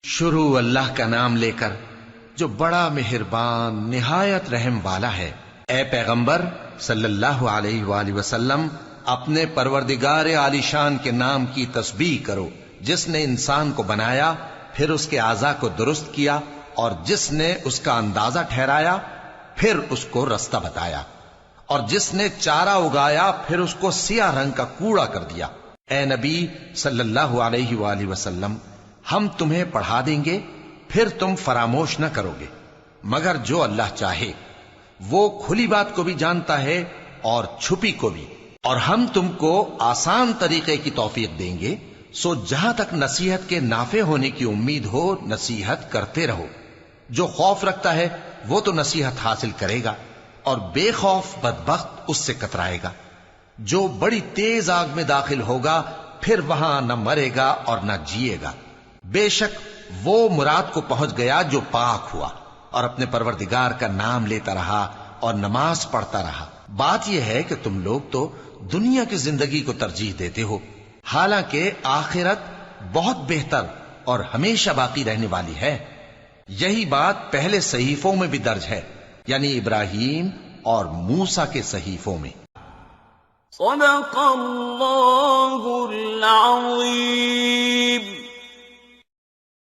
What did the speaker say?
شروع اللہ کا نام لے کر جو بڑا مہربان نہایت رحم والا ہے۔ اے پیغمبر صلی اللہ علیہ وآلہ وسلم، اپنے پروردگار عالی شان کے نام کی تسبیح کرو، جس نے انسان کو بنایا، پھر اس کے اعضاء کو درست کیا، اور جس نے اس کا اندازہ ٹھہرایا، پھر اس کو رستہ بتایا، اور جس نے چارہ اگایا، پھر اس کو سیاہ رنگ کا کوڑا کر دیا۔ اے نبی صلی اللہ علیہ وآلہ وسلم، ہم تمہیں پڑھا دیں گے، پھر تم فراموش نہ کرو گے، مگر جو اللہ چاہے۔ وہ کھلی بات کو بھی جانتا ہے اور چھپی کو بھی، اور ہم تم کو آسان طریقے کی توفیق دیں گے، سو جہاں تک نصیحت کے نافع ہونے کی امید ہو نصیحت کرتے رہو۔ جو خوف رکھتا ہے وہ تو نصیحت حاصل کرے گا، اور بے خوف بدبخت اس سے کترائے گا۔ جو بڑی تیز آگ میں داخل ہوگا، پھر وہاں نہ مرے گا اور نہ جیے گا۔ بے شک وہ مراد کو پہنچ گیا جو پاک ہوا، اور اپنے پروردگار کا نام لیتا رہا اور نماز پڑھتا رہا۔ بات یہ ہے کہ تم لوگ تو دنیا کی زندگی کو ترجیح دیتے ہو، حالانکہ آخرت بہت بہتر اور ہمیشہ باقی رہنے والی ہے۔ یہی بات پہلے صحیفوں میں بھی درج ہے، یعنی ابراہیم اور موسیٰ کے صحیفوں میں۔ صدق اللہ العظیم۔